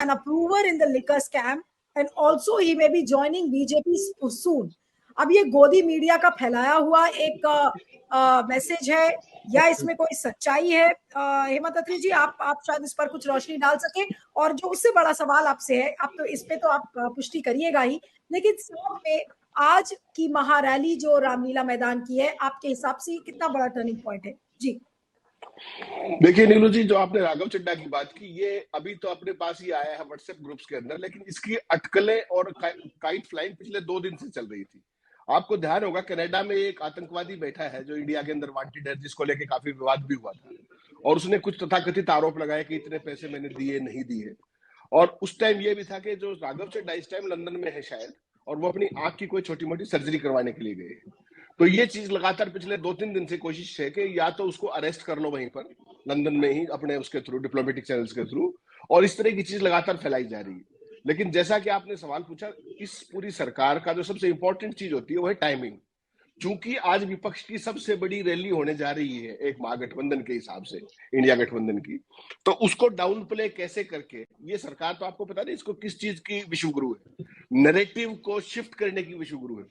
an approver in the liquor scam and also he may be joining BJP soon. अब ये गोदी media का फैलाया हुआ एक मैसेज है या इसमें कोई सच्चाई है? हेमंत अत्री जी, आप शायद इस पर कुछ रोशनी डाल सके। और जो उससे बड़ा सवाल आपसे है, आप तो इस पे तो आप पुष्टि करिएगा ही, लेकिन साथ में आज की महारैली जो रामलीला मैदान की है, आपके हिसाब से कितना बड़ा टर्निंग पॉइंट है? जी देखिए नीलू जी, जो आपने राघव चड्ढा की बात की, ये अभी तो अपने पास ही आया है व्हाट्सएप ग्रुप्स के अंदर, लेकिन इसकी अटकलें और काइट फ्लाइंग पिछले 2 दिन से चल रही थी। आपको ध्यान होगा कनाडा में एक आतंकवादी बैठा है जो इंडिया के अंदर वांटेड है, जिसको लेके काफी विवाद भी हुआ था, और उसने कुछ तथाकथित आरोप लगाए कि इतने पैसे मैंने दिए नहीं दिए। और उस टाइम ये भी था कि जो राघव चड्ढा इस टाइम लंदन में है शायद, और वो अपनी आंख की कोई छोटी मोटी सर्जरी करवाने के लिए गए। तो ये चीज लगातार पिछले 2-3 दिन से कोशिश है कि या तो उसको अरेस्ट कर लो वहीं पर लंदन में ही अपने उसके थ्रू, डिप्लोमेटिक चैनल्स के थ्रू, और इस तरह की चीज लगातार फैलाई जा रही है। लेकिन जैसा कि आपने सवाल पूछा, इस पूरी सरकार का जो सबसे इंपॉर्टेंट चीज होती है वो है टाइमिंग। चूंकि आज विपक्ष की सबसे बड़ी रैली होने जा रही है एक महागठबंधन के हिसाब से, इंडिया गठबंधन की, तो उसको डाउन प्ले कैसे करके, ये सरकार तो आपको पता नहीं इसको किस चीज की विश्वगुरु है, नैरेटिव को शिफ्ट करने की विश्वगुरु है।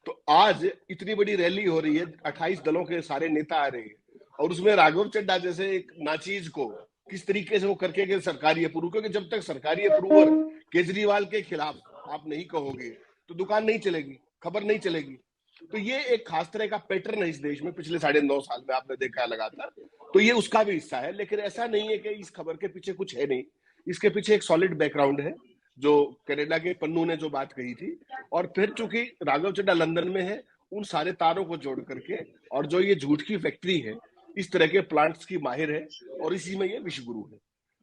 तो आज इतनी बड़ी रैली हो रही है, 28 दलों के सारे नेता आ रहे हैं, और उसमें राघव चड्ढा जैसे एक नाचीज को किस तरीके से वो करके के सरकारी अप्रूव, क्योंकि जब तक सरकारी अप्रूवर केजरीवाल के खिलाफ आप नहीं कहोगे तो दुकान नहीं चलेगी, खबर नहीं चलेगी। तो ये एक खास तरह का पैटर्न है इस देश में, पिछले 9.5 साल में आपने देखा है लगातार। तो ये उसका भी हिस्सा है, लेकिन ऐसा नहीं है कि इस खबर के पीछे कुछ है नहीं। इसके पीछे एक सॉलिड बैकग्राउंड है, जो कनाडा के पन्नू ने जो बात कही थी, और फिर चूंकि राघव चड्ढा लंदन में है, उन सारे तारों को जोड़ करके, और जो ये झूठ की फैक्ट्री है, इस तरह के प्लांट्स की माहिर है, और इसी में ये विश्वगुरु है।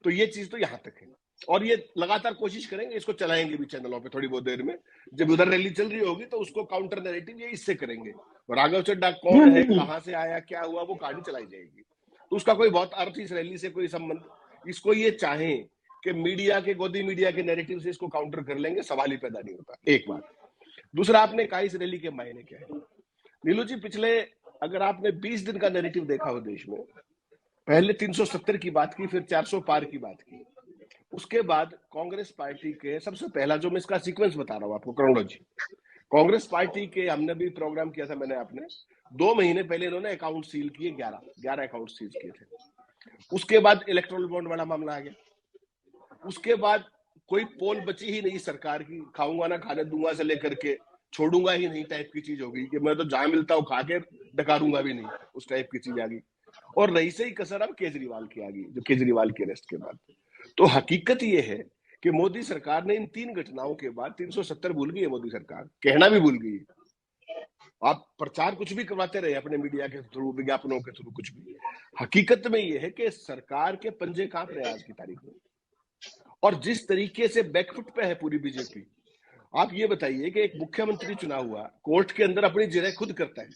तो ये चीज तो यहाँ तक है, और ये लगातार कोशिश करेंगे, इसको चलाएंगे भी चैनलों पे थोड़ी बहुत देर में। जब उधर रैली चल रही होगी तो उसको काउंटर नैरेटिव ये इससे करेंगे, राघव चड्ढा कौन है, कहां से आया, क्या हुआ, वो कहानी चलाई जाएगी। तो उसका कोई बहुत अर्थ इस रैली से कोई संबंध, इसको ये चाहे कि मीडिया के, गोदी मीडिया के नैरेटिव से इसको काउंटर कर लेंगे, सवाल ही पैदा नहीं होता। एक बात। दूसरा, आपने कहा इस रैली के मायने क्या है। नीलू जी, पिछले अगर आपने 20 दिन का नैरेटिव देखा हो देश में, पहले 370 की बात की, फिर 400 पार की बात की, उसके बाद कांग्रेस पार्टी के सबसे पहला, जो मैं इसका सीक्वेंस बता रहा हूं आपको, क्रोनोलॉजी, कांग्रेस पार्टी के, हमने भी प्रोग्राम किया था मैंने आपने, 2 महीने पहले इन्होंने अकाउंट सील किए, 11 अकाउंट सील किए थे। उसके बाद इलेक्ट्रोल बॉन्ड वाला मामला आ गया। उसके बाद कोई पोल बची ही नहीं सरकार की, खाऊंगा ना खाने दूंगा से लेकर के छोड़ूंगा ही नहीं टाइप की चीज हो गई, कि मैं तो जहां मिलता हूं खा के डकारूंगा भी नहीं, उस टाइप की चीज आ गई। और रही से ही कसर अब केजरीवाल की आ गई, जो केजरीवाल के अरेस्ट के बाद। तो हकीकत ये है कि मोदी सरकार ने इन 3 घटनाओं के बाद 370 भूल गई है, मोदी सरकार कहना भी भूल गई। आप प्रचार कुछ भी करवाते रहे अपने मीडिया के थ्रू, विज्ञापनों के थ्रू, कुछ भी, हकीकत में ये है कि सरकार के पंजे कांप रहे हैं आज की तारीख में। और जिस तरीके से बैकफुट पे है पूरी बीजेपी, आप ये बताइए कि एक मुख्यमंत्री चुना हुआ कोर्ट के अंदर अपनी जिरह खुद करता है,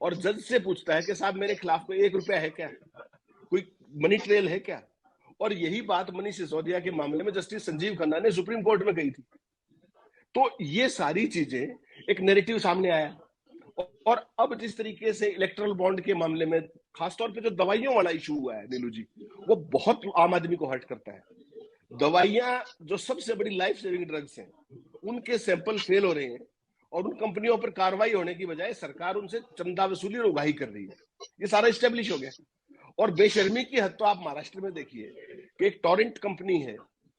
और जज से पूछता है कि साहब मेरे खिलाफ कोई 1 रुपया है क्या, कोई मनी ट्रेल है क्या। और यही बात मनीष सिसोदिया के मामले में जस्टिस संजीव खन्ना ने सुप्रीम कोर्ट में कही थी। तो ये सारी चीजें, एक नैरेटिव सामने आया। और अब जिस तरीके से इलेक्ट्रल बॉन्ड के मामले में, खासतौर पे जो दवाइयों वाला इशू हुआ है नीलू जी, वो बहुत आम आदमी को हर्ट करता है। दवाइयां जो सबसे बड़ी लाइफ सेविंग ड्रग्स हैं, उनके सैंपल फेल हो रहे हैं, और उन कंपनियों पर कार्रवाई होने की बजाय सरकार उनसे चंदा वसूली और उगाही कर रही है। ये सारा स्टेब्लिश हो गया। और बेशर्मी की हद तो आप महाराष्ट्र में देखिए कि एक टॉरेंट कंपनी है,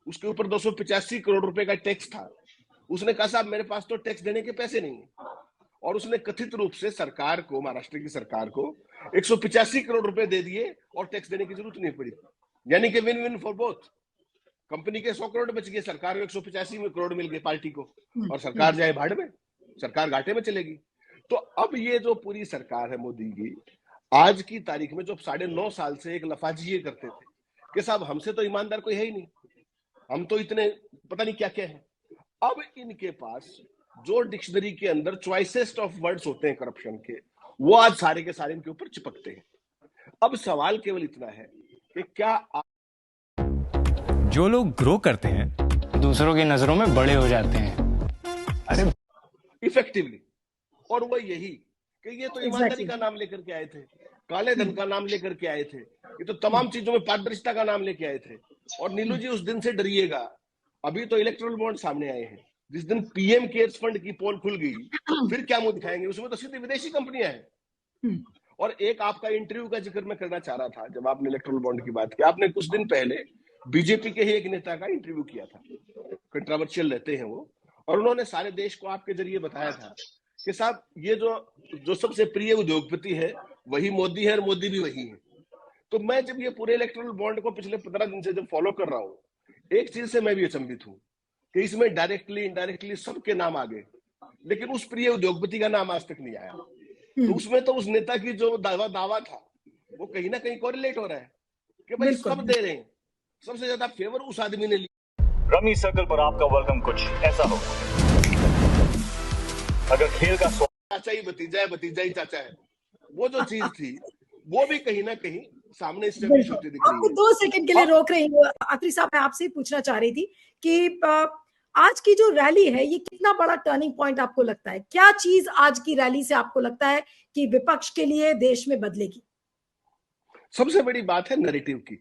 उसके ऊपर 285 करोड़ रुपए का टैक्स था। उसने कहा साहब मेरे पास तो टैक्स देने के पैसे नहीं है, और उसने कथित रूप से सरकार को, महाराष्ट्र की सरकार को 185 करोड़ रुपए दे दिए, और टैक्स देने की जरूरत नहीं पड़ी। यानी कि win win for both. Company के 100 करोड़ बच गए, सरकार को 185 करोड़ मिल गए पार्टी को, और सरकार जाए भाड़ में, सरकार घाटे में चलेगी। तो अब ये जो पूरी सरकार है मोदी की, आज की तारीख में जो 9.5 साल से एक लफाजी ये करते थे कि साहब हमसे तो ईमानदार कोई है ही नहीं, हम तो इतने पता नहीं क्या क्या है। अब इनके पास जो डिक्शनरी के अंदर चॉइसेस्ट ऑफ वर्ड्स होते हैं करप्शन के, वो आज सारे के सारे इनके ऊपर चिपकते हैं। अब सवाल केवल इतना है कि क्या जो लोग ग्रो करते हैं दूसरों की नजरों में बड़े हो जाते हैं, अरे इफेक्टिवली, और वो यही कि ये तो ईमानदारी का नाम लेकर के आए थे, काले धन का नाम लेकर के आए थे, ये तो तमाम चीजों में पारदर्शिता का नाम लेके आए थे। और नीलू जी, उस दिन से डरिएगा अभी तो इलेक्ट्रल बॉन्ड सामने आए हैं। जिस दिन पीएम केयर्स फंड की पोल खुल गई, फिर क्या मुंह दिखाएंगे? उसमें तो सीधी विदेशी कंपनियां हैं। और एक आपका इंटरव्यू का जिक्र मैं करना चाह रहा था, जब आपने इलेक्ट्रल बॉन्ड की बात की, आपने कुछ दिन पहले बीजेपी के ही एक नेता का इंटरव्यू किया था, कंट्रोवर्शियल रहते हैं वो, और उन्होंने सारे देश को आपके जरिए बताया था कि साहब ये जो सबसे प्रिय उद्योगपति है वही मोदी है और मोदी भी वही है। तो मैं जब ये पूरे इलेक्ट्रल बॉन्ड को पिछले 15 दिन से जब फॉलो कर रहा हूँ, एक चीज से मैं भी अचंभित हूँ कि इसमें डायरेक्टली इनडायरेक्टली सबके नाम आ गए, लेकिन उस प्रिय उद्योगपति का नाम आज तक नहीं आया। तो उसमें तो उस नेता की जो दावा था वो कहीं ना कहीं कोरिलेट हो रहा है कि भाई सब दे रहे हैं, सबसे ज्यादा फेवर उस आदमी ने लिया। रमी सर्कल पर आपका वेलकम कुछ ऐसा हो, अगर खेल का चाचा ही भतीजा ही चाचा है, वो जो चीज थी वो भी कहीं ना कहीं सामने स्टेब्लिश होती दिख रही है। आपको 2 सेकंड के लिए रोक रही हूँ आखिरी साहब, मैं आपसे पूछना चाह रही थी कि आज की जो रैली है ये कितना बड़ा टर्निंग पॉइंट आपको लगता है? क्या चीज आज की रैली से आपको लगता है कि विपक्ष के लिए देश में बदलेगी? सबसे बड़ी बात है नैरेटिव की।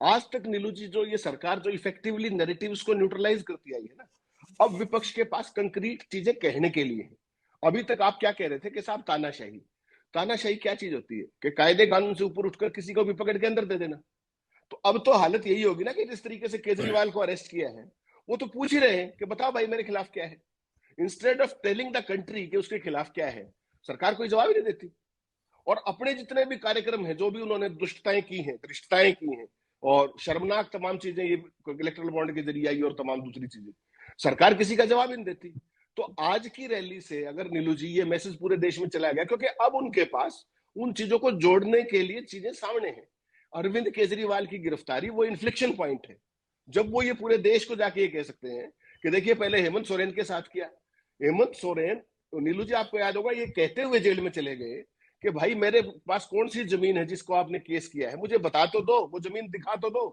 आज तक नीलू जी जो ये सरकार जो इफेक्टिवली नैरेटिव्स को न्यूट्रलाइज करती आई है ना, अब विपक्ष के पास कंक्रीट चीजें कहने के लिए है। अभी तक आप क्या कह रहे थे कि साहब तानाशाही क्या चीज होती है कि कायदे कानून से ऊपर उठकर किसी को भी पकड़ के अंदर दे देना। तो अब तो हालत यही होगी ना कि जिस तरीके से केजरीवाल को अरेस्ट किया है, वो तो पूछ ही रहे हैं कि बताओ भाई मेरे खिलाफ क्या है। Instead of telling the country कि उसके खिलाफ क्या है, सरकार कोई जवाब ही नहीं देती। और अपने जितने भी कार्यक्रम हैं, जो भी उन्होंने दुष्टताएं की हैं, धृष्टताएं की हैं और शर्मनाक तमाम चीजें ये इलेक्ट्रल बॉन्ड के जरिए आई और तमाम दूसरी चीजें, सरकार किसी का जवाब ही नहीं देती। तो आज की रैली से अगर नीलू जी ये मैसेज पूरे देश में चला गया, क्योंकि अब उनके पास उन चीजों को जोड़ने के लिए चीजें सामने हैं। अरविंद केजरीवाल की गिरफ्तारी वो इन्फ्लेक्शन पॉइंट है, जब वो ये पूरे देश को जाके ये कह सकते हैं कि देखिए पहले हेमंत सोरेन के साथ किया। हेमंत सोरेन, नीलू जी आपको याद होगा, ये कहते हुए जेल में चले गए कि भाई मेरे पास कौन सी जमीन है जिसको आपने केस किया है, मुझे बता तो दो, वो जमीन दिखा तो दो।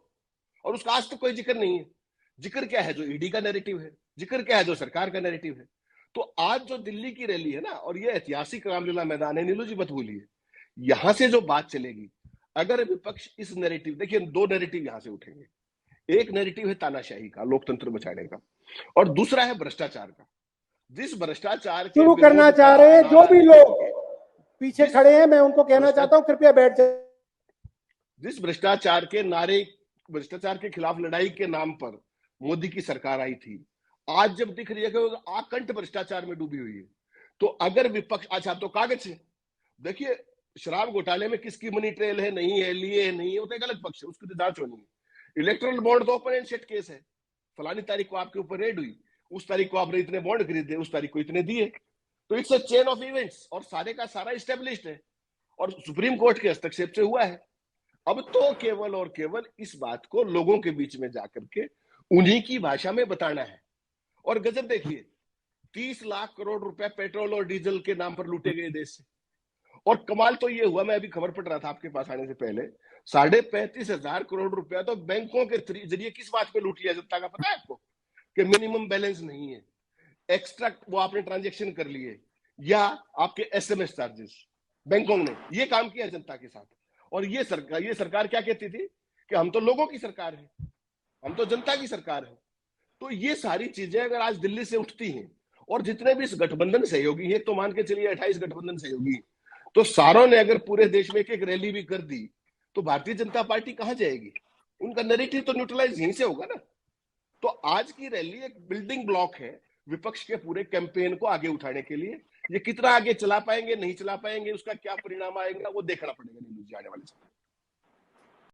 और उसका आज तक कोई जिक्र नहीं है। जिक्र क्या है? जो ईडी का नैरेटिव है। जिक्र क्या है? जो सरकार का नैरेटिव है। तो आज जो दिल्ली की रैली है ना, और ये ऐतिहासिक रामलीला मैदान है, नीलू जी मत भूलिए, यहां से जो बात चलेगी, अगर विपक्ष इस नैरेटिव, देखिए 2 नैरेटिव यहां से उठेंगे। एक नैरेटिव है तानाशाही का, लोकतंत्र बचाने का, और दूसरा है भ्रष्टाचार का। जिस भ्रष्टाचार के शुरू करना चाह रहे हैं जो भी लोग पीछे खड़े हैं, मैं उनको कहना चाहता हूं कृपया बैठ जाए। जिस भ्रष्टाचार के नारे, भ्रष्टाचार के खिलाफ लड़ाई के नाम पर मोदी की सरकार आई थी, आज जब दिख रही है कि आकंठ भ्रष्टाचार में डूबी हुई है, तो अगर विपक्ष, अच्छा तो कागज है, देखिए शराब घोटाले में किसकी मनी ट्रेल है, नहीं है, लिए है, नहीं है, वो तो एक अलग पक्ष है, उसकी तो जांच होनी है। इलेक्ट्रल बॉन्ड तो ओपन एंड शट केस है। फलानी तारीख को आपके ऊपर रेड हुई, उस तारीख को आपने इतने बॉन्ड खरीदे, उस तारीख को इतने दिए, तो it's a chain of events, और सारे का सारा एस्टेब्लिश्ड है और सुप्रीम कोर्ट के हस्तक्षेप से हुआ है। अब तो केवल और केवल इस बात को लोगों के बीच में जाकर के उन्हीं की भाषा में बताना है। और गजब देखिए, 30 लाख करोड़ रुपए पेट्रोल और डीजल के नाम पर लूटे गए देश से। और कमाल तो ये हुआ, मैं अभी खबर पढ़ रहा था आपके पास आने से पहले, 35,500 करोड़ रुपया तो बैंकों के जरिए किस बात पे लूट लिया जनता का, पता है आपको? कि मिनिमम बैलेंस नहीं है, एक्स्ट्रा वो आपने ट्रांजेक्शन कर लिए, या आपके एसएमएस चार्जेस, बैंकों ने ये काम किया जनता के साथ। और ये सरकार क्या कहती थी कि हम तो लोगों की सरकार है, हम तो जनता की सरकार है। तो ये सारी चीजें अगर आज दिल्ली से उठती हैं, और जितने भी इस गठबंधन सहयोगी हैं, तो मान के चलिए 28 गठबंधन सहयोगी, तो सारों ने अगर पूरे देश में एक रैली भी कर दी, तो भारतीय जनता पार्टी कहां जाएगी? उनका नैरेटिव तो न्यूट्रलाइज यहीं से होगा ना। तो आज की रैली एक बिल्डिंग ब्लॉक है विपक्ष के पूरे कैंपेन को आगे उठाने के लिए। ये कितना आगे चला पाएंगे, नहीं चला पाएंगे, उसका क्या परिणाम आएगा, वो देखना पड़ेगा नीलू जी आने वाले समय।